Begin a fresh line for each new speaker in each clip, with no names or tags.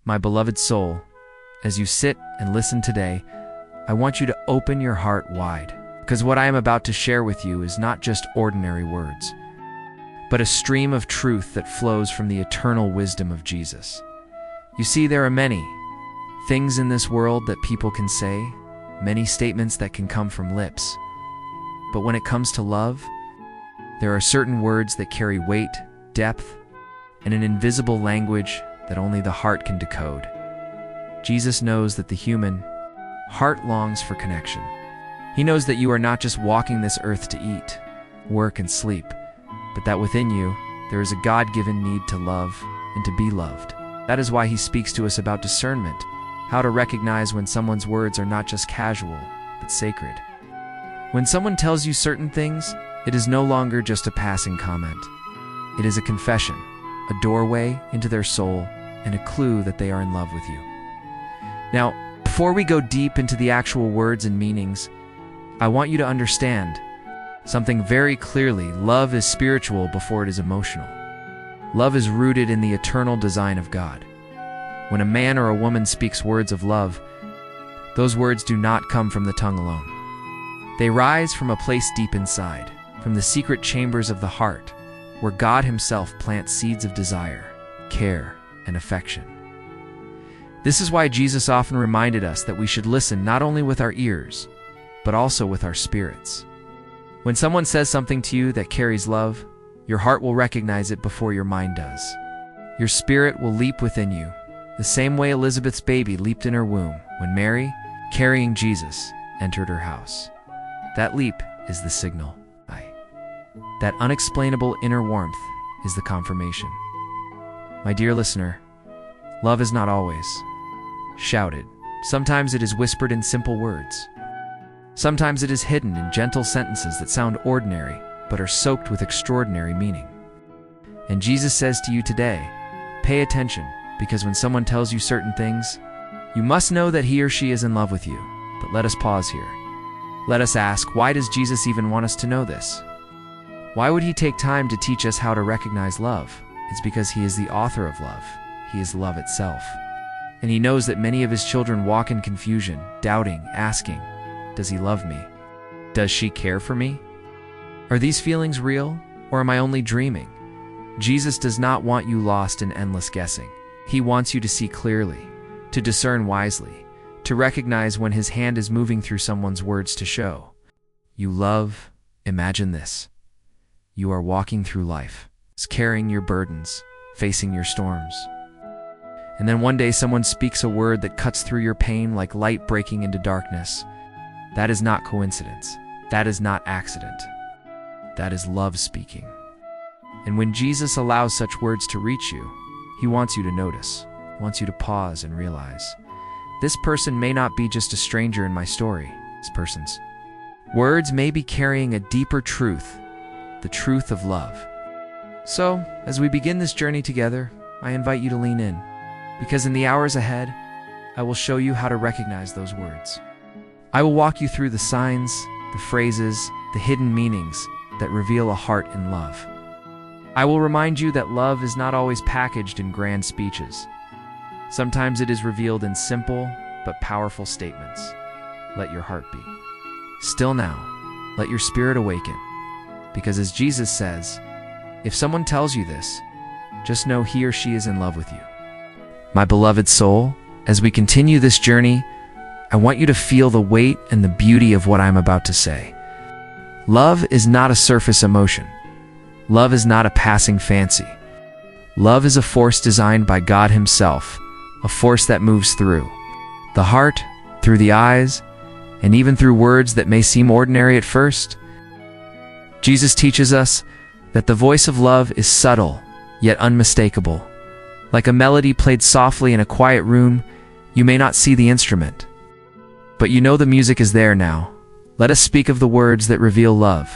My beloved soul, as you sit and listen today, I want you to open your heart wide, because what I am about to share with you is not just ordinary words, but a stream of truth that flows from the eternal wisdom of Jesus. You see, there are many things in this world that people can say, many statements that can come from lips. But when it comes to love, there are certain words that carry weight, depth, and an invisible language that only the heart can decode. Jesus knows that the human heart longs for connection. He knows that you are not just walking this earth to eat, work, and sleep, but that within you there is a God-given need to love and to be loved. That is why he speaks to us about discernment, how to recognize when someone's words are not just casual, but sacred. When someone tells you certain things, it is no longer just a passing comment. It is a confession, a doorway into their soul, and a clue that they are in love with you. Now, before we go deep into the actual words and meanings, I want you to understand something very clearly. Love is spiritual before it is emotional. Love is rooted in the eternal design of God. When a man or a woman speaks words of love, those words do not come from the tongue alone. They rise from a place deep inside, from the secret chambers of the heart, where God himself plants seeds of desire, care, and affection. This is why Jesus often reminded us that we should listen not only with our ears, but also with our spirits. When someone says something to you that carries love, your heart will recognize it before your mind does. Your spirit will leap within you, the same way Elizabeth's baby leaped in her womb when Mary, carrying Jesus, entered her house. That leap is the signal. That unexplainable inner warmth is the confirmation. My dear listener, love is not always shouted. Sometimes it is whispered in simple words. Sometimes it is hidden in gentle sentences that sound ordinary, but are soaked with extraordinary meaning. And Jesus says to you today, pay attention, because when someone tells you certain things, you must know that he or she is in love with you. But let us pause here. Let us ask, why does Jesus even want us to know this? Why would he take time to teach us how to recognize love? It's because he is the author of love. He is love itself. And he knows that many of his children walk in confusion, doubting, asking, does he love me? Does she care for me? Are these feelings real, or am I only dreaming? Jesus does not want you lost in endless guessing. He wants you to see clearly, to discern wisely, to recognize when his hand is moving through someone's words to show. You love, imagine this. You are walking through life, carrying your burdens, facing your storms. And then one day someone speaks a word that cuts through your pain like light breaking into darkness. That is not coincidence. That is not accident. That is love speaking. And when Jesus allows such words to reach you, he wants you to notice, wants you to pause and realize, this person may not be just a stranger in my story. This person's words may be carrying a deeper truth, the truth of love. So, as we begin this journey together, I invite you to lean in, because in the hours ahead, I will show you how to recognize those words. I will walk you through the signs, the phrases, the hidden meanings that reveal a heart in love. I will remind you that love is not always packaged in grand speeches. Sometimes it is revealed in simple but powerful statements. Let your heart be still now. Let your spirit awaken. Because as Jesus says, if someone tells you this, just know he or she is in love with you. My beloved soul, as we continue this journey, I want you to feel the weight and the beauty of what I'm about to say. Love is not a surface emotion. Love is not a passing fancy. Love is a force designed by God himself, a force that moves through the heart, through the eyes, and even through words that may seem ordinary at first. Jesus teaches us that the voice of love is subtle, yet unmistakable. Like a melody played softly in a quiet room, you may not see the instrument, but you know the music is there now. Let us speak of the words that reveal love.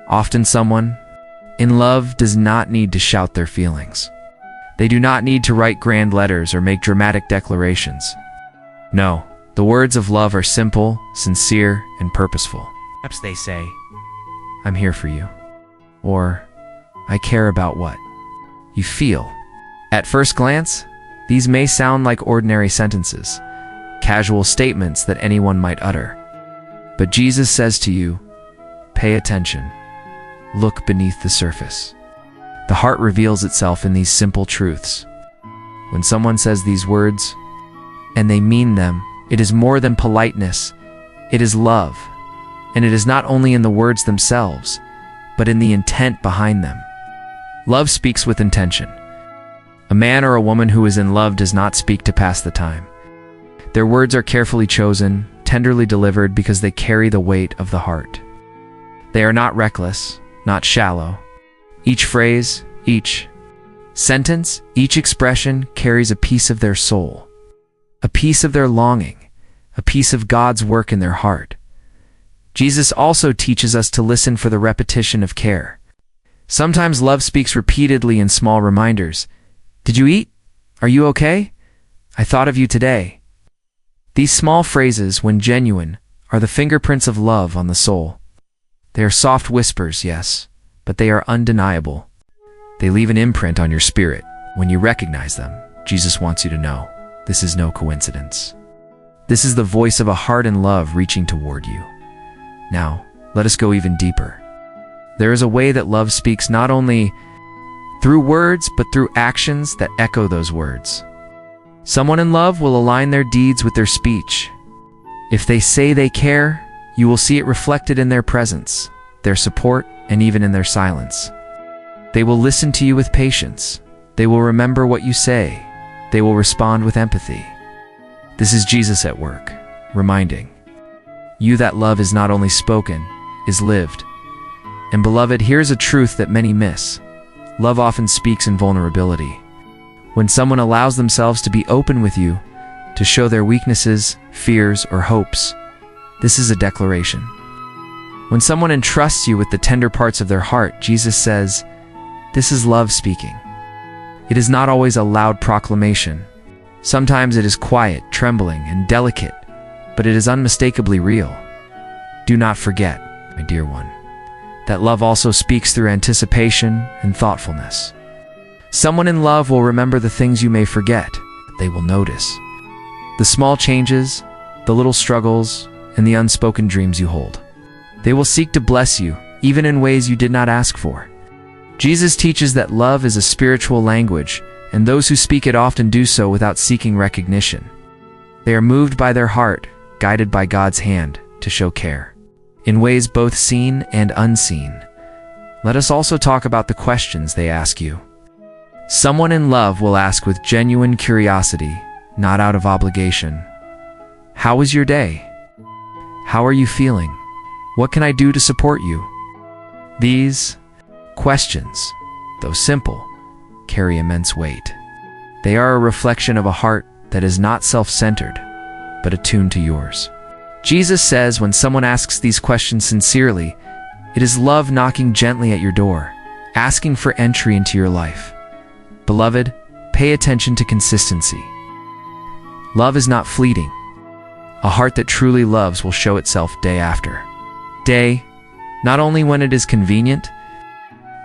Often someone in love does not need to shout their feelings. They do not need to write grand letters or make dramatic declarations. No, the words of love are simple, sincere, and purposeful. Perhaps they say, I'm here for you. Or, I care about what you feel. At first glance, These may sound like ordinary sentences, casual statements that anyone might utter. But Jesus says to you, pay attention. Look beneath the surface. The heart reveals itself in these simple truths. When someone says these words, and they mean them, it is more than politeness. It is love. And it is not only in the words themselves, but in the intent behind them. Love speaks with intention. A man or a woman who is in love does not speak to pass the time. Their words are carefully chosen, tenderly delivered because they carry the weight of the heart. They are not reckless, not shallow. Each phrase, each sentence, each expression carries a piece of their soul, a piece of their longing, a piece of God's work in their heart. Jesus also teaches us to listen for the repetition of care. Sometimes love speaks repeatedly in small reminders. Did you eat? Are you okay? I thought of you today. These small phrases, when genuine, are the fingerprints of love on the soul. They are soft whispers, yes, but they are undeniable. They leave an imprint on your spirit. When you recognize them, Jesus wants you to know, this is no coincidence. This is the voice of a heart in love reaching toward you. Now, let us go even deeper. There is a way that love speaks not only through words, but through actions that echo those words. Someone in love will align their deeds with their speech. If they say they care, you will see it reflected in their presence, their support, and even in their silence. They will listen to you with patience. They will remember what you say. They will respond with empathy. This is Jesus at work, reminding you that love is not only spoken, is lived. And beloved, here's a truth that many miss. Love often speaks in vulnerability. When someone allows themselves to be open with you, to show their weaknesses, fears, or hopes, this is a declaration. When someone entrusts you with the tender parts of their heart, Jesus says, this is love speaking. It is not always a loud proclamation. Sometimes it is quiet, trembling, and delicate, but it is unmistakably real. Do not forget, my dear one, that love also speaks through anticipation and thoughtfulness. Someone in love will remember the things you may forget, but they will notice. The small changes, the little struggles, and the unspoken dreams you hold. They will seek to bless you, even in ways you did not ask for. Jesus teaches that love is a spiritual language, and those who speak it often do so without seeking recognition. They are moved by their heart, guided by God's hand, to show care. In ways both seen and unseen. Let us also talk about the questions they ask you. Someone in love will ask with genuine curiosity, not out of obligation. How was your day? How are you feeling? What can I do to support you? These questions, though simple, carry immense weight. They are a reflection of a heart that is not self-centered, but attuned to yours. Jesus says when someone asks these questions sincerely, it is love knocking gently at your door, asking for entry into your life. Beloved, pay attention to consistency. Love is not fleeting. A heart that truly loves will show itself day after day, not only when it is convenient.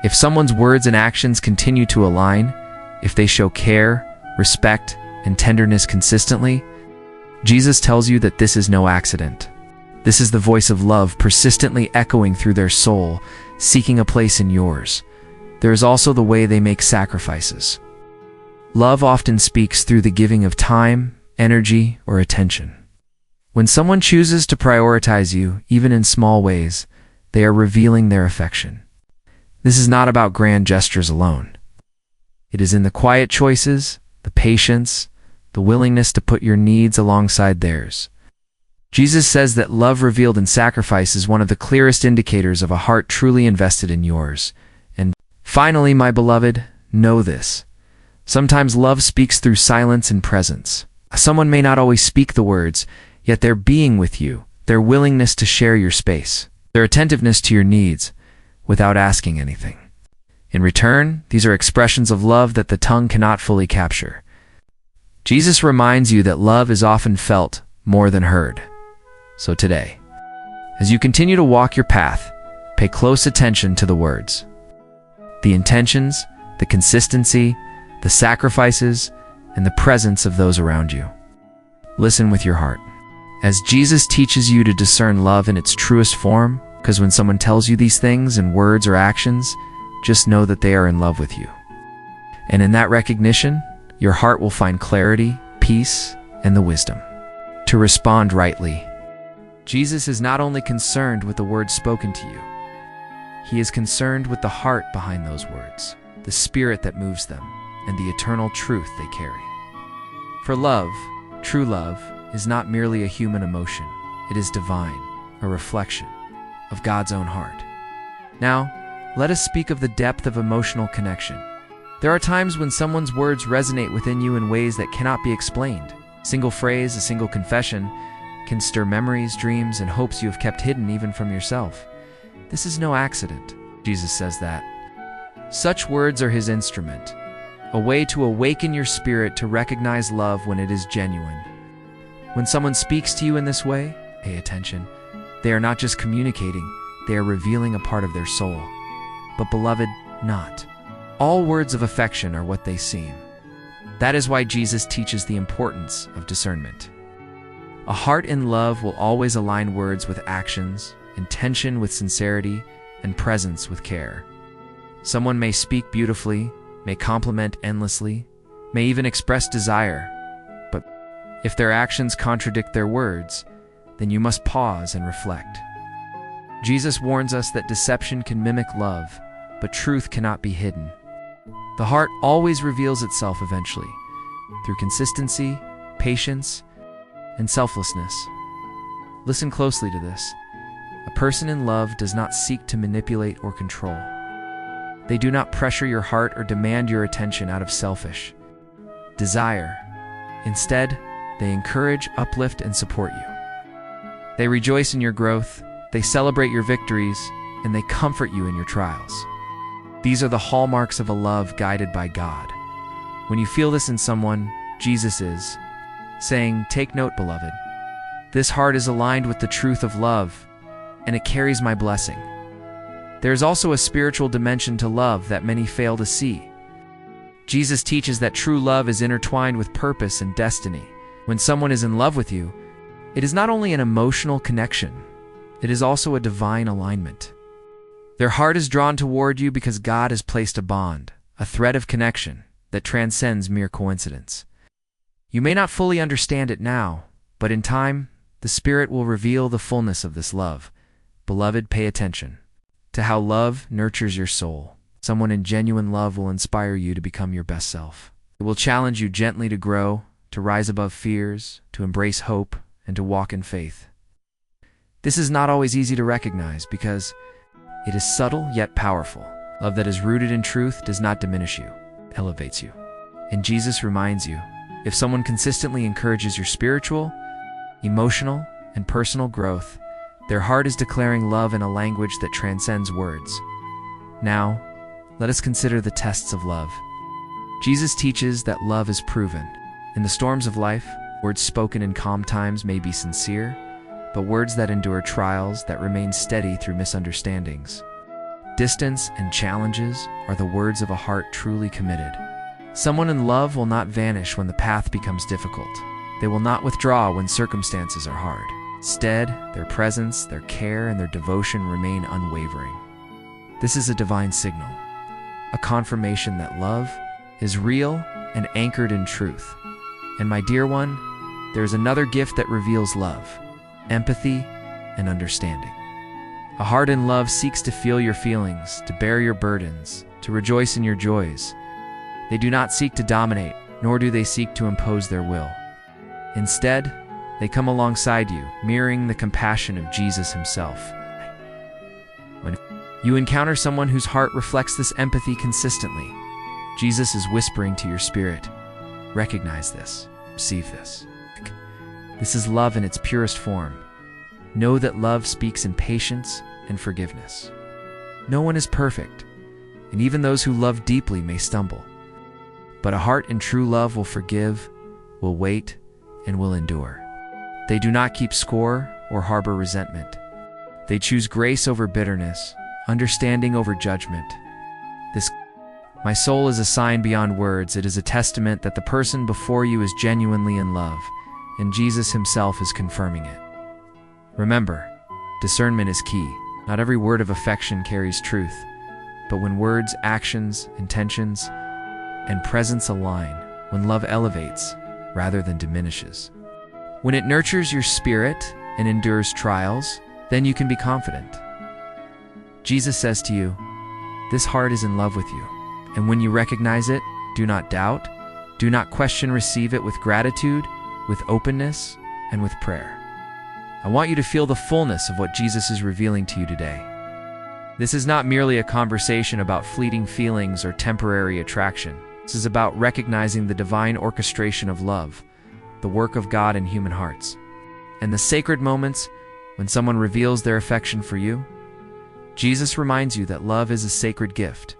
If someone's words and actions continue to align, if they show care, respect, and tenderness consistently, Jesus tells you that this is no accident. This is the voice of love persistently echoing through their soul, seeking a place in yours. There is also the way they make sacrifices. Love often speaks through the giving of time, energy, or attention. When someone chooses to prioritize you, even in small ways, they are revealing their affection. This is not about grand gestures alone. It is in the quiet choices, the patience, the willingness to put your needs alongside theirs. Jesus says that love revealed in sacrifice is one of the clearest indicators of a heart truly invested in yours. And finally, my beloved, know this. Sometimes love speaks through silence and presence. Someone may not always speak the words, yet their being with you, their willingness to share your space, their attentiveness to your needs, without asking anything. In return, these are expressions of love that the tongue cannot fully capture. Jesus reminds you that love is often felt more than heard. So today, as you continue to walk your path, pay close attention to the words, the intentions, the consistency, the sacrifices, and the presence of those around you. Listen with your heart. As Jesus teaches you to discern love in its truest form, because when someone tells you these things in words or actions, just know that they are in love with you. And in that recognition, your heart will find clarity, peace, and the wisdom to respond rightly. Jesus is not only concerned with the words spoken to you, he is concerned with the heart behind those words, the spirit that moves them, and the eternal truth they carry. For love, true love, is not merely a human emotion. It is divine, a reflection of God's own heart. Now, let us speak of the depth of emotional connection. There are times when someone's words resonate within you in ways that cannot be explained. A single phrase, a single confession, can stir memories, dreams, and hopes you have kept hidden even from yourself. This is no accident. Jesus says that. Such words are his instrument, a way to awaken your spirit to recognize love when it is genuine. When someone speaks to you in this way, pay attention. They are not just communicating, they are revealing a part of their soul. But beloved, not all words of affection are what they seem. That is why Jesus teaches the importance of discernment. A heart in love will always align words with actions, intention with sincerity, and presence with care. Someone may speak beautifully, may compliment endlessly, may even express desire, but if their actions contradict their words, then you must pause and reflect. Jesus warns us that deception can mimic love, but truth cannot be hidden. The heart always reveals itself eventually, through consistency, patience, and selflessness. Listen closely to this. A person in love does not seek to manipulate or control. They do not pressure your heart or demand your attention out of selfish desire. Instead, they encourage, uplift, and support you. They rejoice in your growth, they celebrate your victories, and they comfort you in your trials. These are the hallmarks of a love guided by God. When you feel this in someone, Jesus is saying, "Take note, beloved. This heart is aligned with the truth of love, and it carries my blessing." There is also a spiritual dimension to love that many fail to see. Jesus teaches that true love is intertwined with purpose and destiny. When someone is in love with you, it is not only an emotional connection, it is also a divine alignment. Their heart is drawn toward you because God has placed a bond, a thread of connection, that transcends mere coincidence. You may not fully understand it now, but in time, the Spirit will reveal the fullness of this love. Beloved, pay attention to how love nurtures your soul. Someone in genuine love will inspire you to become your best self. It will challenge you gently to grow, to rise above fears, to embrace hope, and to walk in faith. This is not always easy to recognize because it is subtle yet powerful. Love that is rooted in truth does not diminish you, it elevates you. And Jesus reminds you, if someone consistently encourages your spiritual, emotional, and personal growth, their heart is declaring love in a language that transcends words. Now, let us consider the tests of love. Jesus teaches that love is proven. In the storms of life, words spoken in calm times may be sincere, but words that endure trials, that remain steady through misunderstandings, distance, and challenges are the words of a heart truly committed. Someone in love will not vanish when the path becomes difficult. They will not withdraw when circumstances are hard. Instead, their presence, their care, and their devotion remain unwavering. This is a divine signal, a confirmation that love is real and anchored in truth. And my dear one, there is another gift that reveals love: empathy and understanding. A heart in love seeks to feel your feelings, to bear your burdens, to rejoice in your joys. They do not seek to dominate, nor do they seek to impose their will. Instead, they come alongside you, mirroring the compassion of Jesus himself. When you encounter someone whose heart reflects this empathy consistently, Jesus is whispering to your spirit, recognize this, receive this. This is love in its purest form. Know that love speaks in patience and forgiveness. No one is perfect, and even those who love deeply may stumble. But a heart in true love will forgive, will wait, and will endure. They do not keep score or harbor resentment. They choose grace over bitterness, understanding over judgment. My soul is a sign beyond words. It is a testament that the person before you is genuinely in love, and Jesus himself is confirming it. Remember, discernment is key. Not every word of affection carries truth, but when words, actions, intentions, and presence align, when love elevates rather than diminishes, when it nurtures your spirit and endures trials, then you can be confident. Jesus says to you, "This heart is in love with you." And when you recognize it, do not doubt, do not question, receive it with gratitude, with openness, and with prayer. I want you to feel the fullness of what Jesus is revealing to you today. This is not merely a conversation about fleeting feelings or temporary attraction. This is about recognizing the divine orchestration of love, the work of God in human hearts, and the sacred moments when someone reveals their affection for you. Jesus reminds you that love is a sacred gift,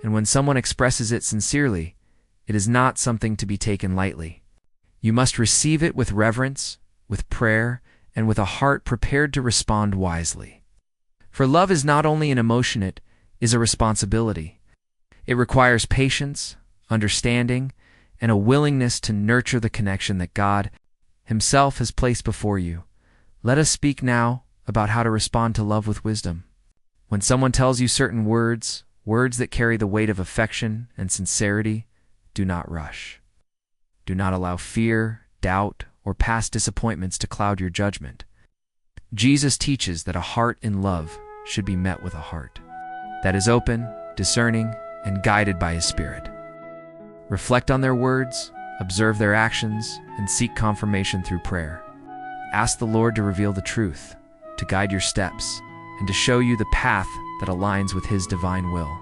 and when someone expresses it sincerely, it is not something to be taken lightly. You must receive it with reverence, with prayer, and with a heart prepared to respond wisely. For love is not only an emotion, it is a responsibility. It requires patience, understanding, and a willingness to nurture the connection that God himself has placed before you. Let us speak now about how to respond to love with wisdom. When someone tells you certain words that carry the weight of affection and sincerity, do not rush. Do not allow fear, doubt, or past disappointments to cloud your judgment. Jesus teaches that a heart in love should be met with a heart that is open, discerning, and guided by His Spirit. Reflect on their words, observe their actions, and seek confirmation through prayer. Ask the Lord to reveal the truth, to guide your steps, and to show you the path that aligns with His divine will.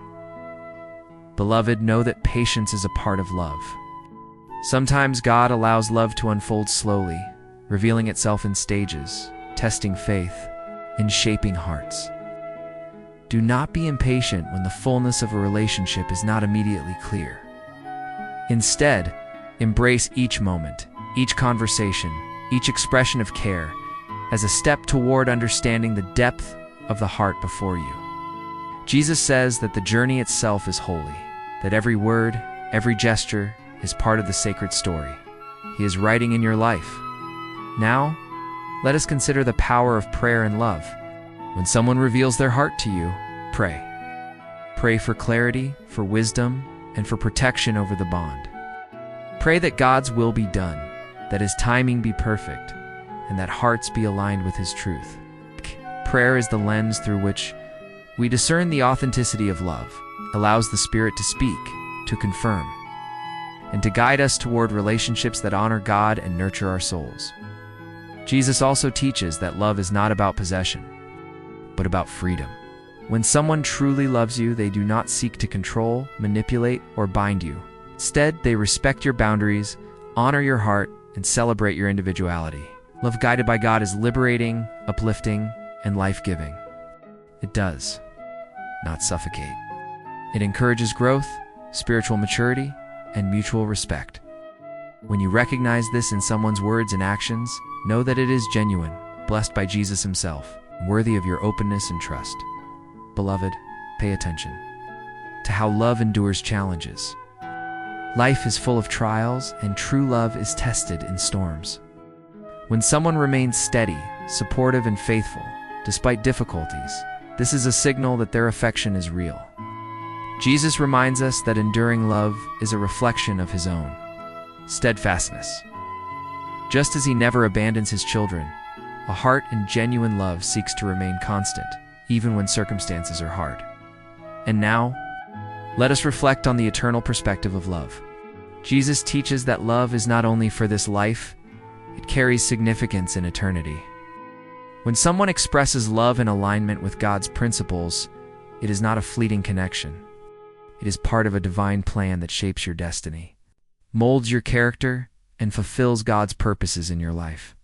Beloved, know that patience is a part of love. Sometimes God allows love to unfold slowly, revealing itself in stages, testing faith, and shaping hearts. Do not be impatient when the fullness of a relationship is not immediately clear. Instead, embrace each moment, each conversation, each expression of care as a step toward understanding the depth of the heart before you. Jesus says that the journey itself is holy, that every word, every gesture is part of the sacred story He is writing in your life. Now, let us consider the power of prayer and love. When someone reveals their heart to you, pray. Pray for clarity, for wisdom, and for protection over the bond. Pray that God's will be done, that His timing be perfect, and that hearts be aligned with His truth. Prayer is the lens through which we discern the authenticity of love, allows the Spirit to speak, to confirm, and to guide us toward relationships that honor God and nurture our souls. Jesus also teaches that love is not about possession, but about freedom. When someone truly loves you, they do not seek to control, manipulate, or bind you. Instead, they respect your boundaries, honor your heart, and celebrate your individuality. Love guided by God is liberating, uplifting, and life-giving. It does not suffocate. It encourages growth, spiritual maturity, and mutual respect. When you recognize this in someone's words and actions, know that it is genuine, blessed by Jesus Himself, and worthy of your openness and trust. Beloved, pay attention to how love endures challenges. Life is full of trials, and true love is tested in storms. When someone remains steady, supportive, and faithful, despite difficulties, this is a signal that their affection is real. Jesus reminds us that enduring love is a reflection of His own steadfastness. Just as He never abandons His children, a heart in genuine love seeks to remain constant, even when circumstances are hard. And now, let us reflect on the eternal perspective of love. Jesus teaches that love is not only for this life, it carries significance in eternity. When someone expresses love in alignment with God's principles, it is not a fleeting connection. It is part of a divine plan that shapes your destiny, molds your character, and fulfills God's purposes in your life.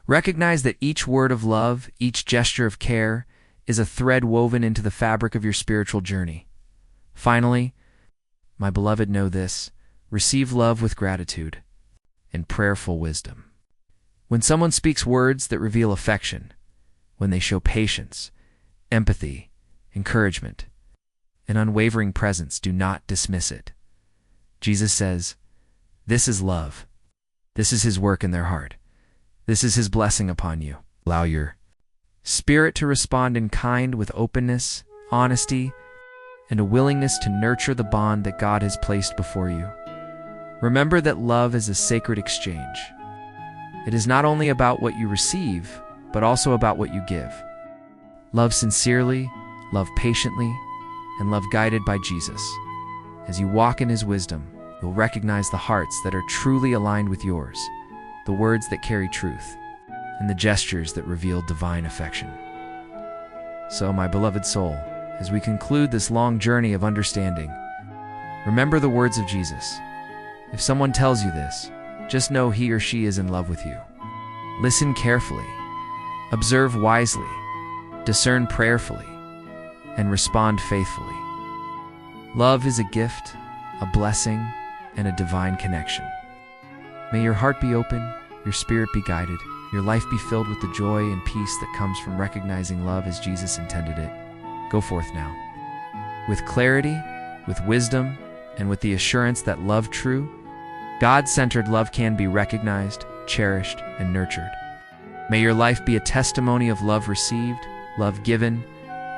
Recognize that each word of love, each gesture of care, is a thread woven into the fabric of your spiritual journey. Finally, my beloved, know this: receive love with gratitude and prayerful wisdom. When someone speaks words that reveal affection, when they show patience, empathy, encouragement, an unwavering presence. Do not dismiss it. Jesus says, "This is love. This is his work in their heart. This is his blessing upon you." Allow your spirit to respond in kind with openness, honesty, and a willingness to nurture the bond that God has placed before you. Remember that love is a sacred exchange. It is not only about what you receive, but also about what you give. Love sincerely, love patiently, and love guided by Jesus. As you walk in his wisdom, you'll recognize the hearts that are truly aligned with yours, the words that carry truth, and the gestures that reveal divine affection. So, my beloved soul, as we conclude this long journey of understanding, remember the words of Jesus. If someone tells you this, just know he or she is in love with you. Listen carefully, observe wisely, discern prayerfully, and respond faithfully. Love is a gift, a blessing, and a divine connection. May your heart be open, your spirit be guided, your life be filled with the joy and peace that comes from recognizing love as Jesus intended it. Go forth now, with clarity, with wisdom, and with the assurance that love true, God-centered love can be recognized, cherished, and nurtured. May your life be a testimony of love received, love given,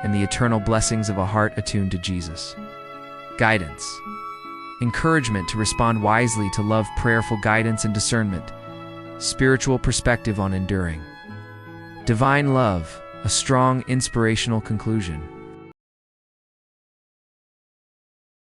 and the eternal blessings of a heart attuned to Jesus. Guidance. Encouragement to respond wisely to love, prayerful guidance and discernment. Spiritual perspective on enduring. Divine love, a strong, inspirational conclusion.